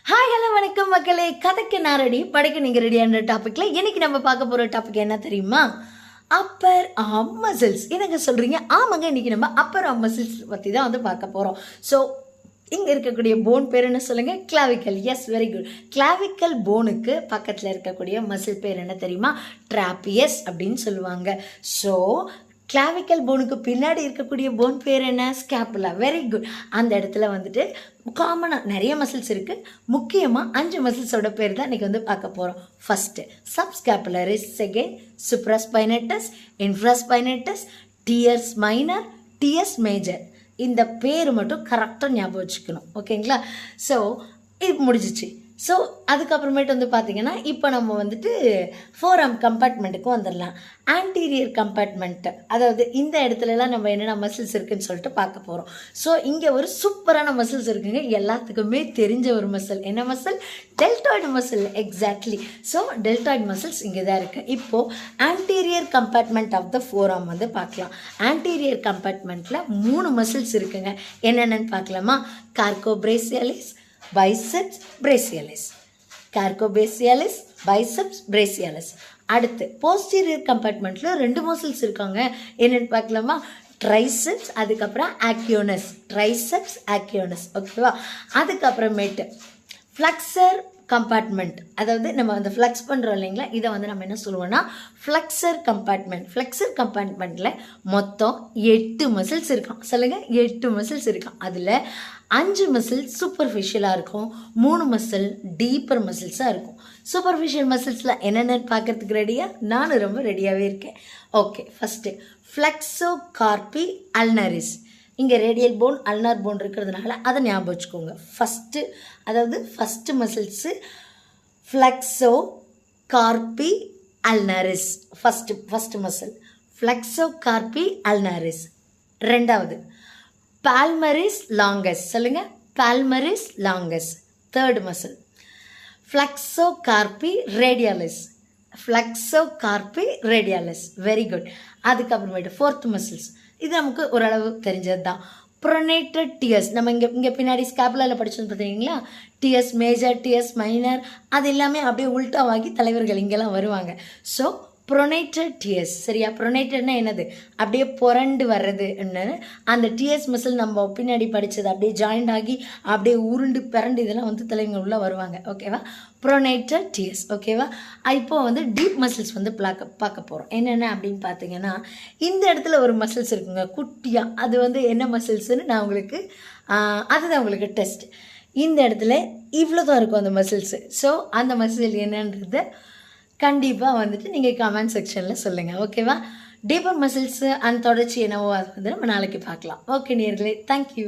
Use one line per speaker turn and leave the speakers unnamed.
Hi hello வணக்கம் மக்களே. கதைக்கு நான் ரெடி, படைக்க நீங்கள் ரெடியான டாப்பிக்கில் இன்றைக்கி நம்ம பார்க்க போகிற டாபிக் என்ன தெரியுமா? Upper arm muscles. என்னங்க சொல்கிறீங்க? ஆமாங்க, இன்றைக்கி நம்ம அப்பர் ஆர்ம் மசில்ஸ் பற்றி தான் வந்து பார்க்க போகிறோம். ஸோ இங்கே இருக்கக்கூடிய போன் பேர் என்ன சொல்லுங்கள்? Clavicle. Yes, very good. Clavicle போனுக்கு பக்கத்தில் இருக்கக்கூடிய மசில் பேர் என்ன தெரியுமா? ட்ராப்பியஸ் அப்படின்னு சொல்லுவாங்க. ஸோ கிளாவிக்கல் போனுக்கு பின்னாடி இருக்கக்கூடிய போன் பேர் என்ன? ஸ்கேப்புலா. Very good. அந்த இடத்துல வந்துட்டு காமனாக நிறைய மசில்ஸ் இருக்குது. முக்கியமாக 5 மசில்ஸோட பேர் தான் இன்றைக்கி வந்து பார்க்க போகிறோம். First subscapularis, second supraspinatus, infraspinatus, teres minor, teres major. இந்த பேர் மட்டும் கரெக்டாக ஞாபகம் வச்சுக்கணும். ஓகேங்களா? ஸோ இது முடிஞ்சிச்சு. ஸோ அதுக்கப்புறமேட்டு வந்து பார்த்திங்கன்னா இப்போ நம்ம வந்துட்டு ஃபோர் ஆர்ம் கம்பார்ட்மெண்ட்டுக்கு வந்துடலாம். ஆன்டீரியர் கம்பார்ட்மெண்ட்டு, அதாவது இந்த இடத்துலலாம் நம்ம என்னென்ன மசில்ஸ் இருக்குதுன்னு சொல்லிட்டு பார்க்க போகிறோம். ஸோ இங்கே ஒரு சூப்பரான மசில்ஸ் இருக்குங்க, எல்லாத்துக்குமே தெரிஞ்ச ஒரு மசில். என்ன muscle? Deltoid muscle. Exactly. So deltoid muscles இங்கே தான் இருக்குது. இப்போது anterior compartment of the forearm வந்து பார்க்கலாம். ஆன்டீரியர் கம்பார்ட்மெண்ட்டில் 3 மசில்ஸ் இருக்குங்க. என்னென்னு பார்க்கலாமா? Coracobrachialis, biceps, brachialis. Coracobrachialis, biceps, brachialis. அடுத்து போஸ்டீரியர் கம்பார்ட்மெண்ட்டில் 2 மசில்ஸ் இருக்காங்க. என்னென்னு பார்க்கலாமா? ட்ரைசெப்ஸ், அதுக்கப்புறம் ஆக்யூனஸ். ட்ரைசெப்ஸ், ஆக்யூனஸ். ஓகேவா? அதுக்கப்புறமேட்டு ஃப்ளக்ஸர் கம்பார்ட்மெண்ட், அதாவது நம்ம அந்த ஃப்ளக்ஸ் பண்ணுறோம் இல்லைங்களா, இதை வந்து நம்ம என்ன சொல்லுவோம்னா ஃப்ளக்ஸர் கம்பார்ட்மெண்ட். ஃப்ளக்ஸர் கம்பார்ட்மெண்ட்டில் மொத்தம் 8 மசில்ஸ் இருக்கான். சொல்லுங்கள், 8 மசில்ஸ் இருக்கான். அதில் 5 மசில் சூப்பர்ஃபிஷியலாக இருக்கும், 3 மசில் டீப்பர் மசில்ஸாக இருக்கும். சூப்பர்ஃபிஷியல் மசில்ஸில் என்னென்னு பார்க்கறதுக்கு ரெடியாக? நானும் ரொம்ப ரெடியாகவே இருக்கேன். Okay, first flexor carpi ulnaris. இங்கே ரேடியல் போன், அல்னார் போன் இருக்கிறதுனால அதை ஞாபகம் வச்சுக்கோங்க. First muscles flexor carpi ulnaris. First muscle flexor carpi ulnaris. ரெண்டாவது பால்மரிஸ் லாங்கஸ். சொல்லுங்கள், palmaris longus. Third muscle flexor carpi radialis. Flexor carpi radialis. Very good. அதுக்கப்புறமேட்டு fourth muscles, இது நமக்கு ஓரளவு தெரிஞ்சது தான். Pronator teres. நம்ம இங்கே பின்னாடி ஸ்கேப்புலாவில் படிச்சோன்னு பார்த்தீங்களா? டியர்ஸ் மேஜர், டியர்ஸ் மைனர், அது எல்லாமே அப்படியே உல்ட்டாவாகி தலைவர்கள் இங்கெல்லாம் வருவாங்க. So pronator teres. சரியா? ப்ரொனேட்டட்னா என்னது? அப்படியே புரண்டு வர்றதுன்னு. அந்த டியர்ஸ் மசில் நம்ம பின்னாடி படித்தது அப்படியே ஜாயிண்ட் ஆகி அப்படியே உருண்டு பிறண்டு இதெல்லாம் வந்து தலைவங்க உள்ளே வருவாங்க. ஓகேவா? ப்ரொனேட்டட் டியர்ஸ். ஓகேவா? இப்போது வந்து டீப் மசில்ஸ் வந்து பார்க்க போகிறோம். என்னென்ன அப்படின்னு பார்த்தீங்கன்னா, இந்த இடத்துல ஒரு மசில்ஸ் இருக்குங்க குட்டியாக. அது வந்து என்ன மசில்ஸ்ன்னு நான் உங்களுக்கு அதுதான் உங்களுக்கு டெஸ்ட். இந்த இடத்துல இவ்வளோ தான் இருக்கும் அந்த மசில்ஸு. ஸோ அந்த மசில் என்னன்றது கண்டிப்பாக வந்துட்டு நீங்கள் கமெண்ட் செக்ஷனில் சொல்லுங்கள். ஓகேவா? டீப்பர் மசில்ஸு அண்ட் தொடர்ச்சி என்னவோ அது வந்து நம்ம நாளைக்கு பார்க்கலாம். ஓகே நேயர்களே, தேங்க்யூ.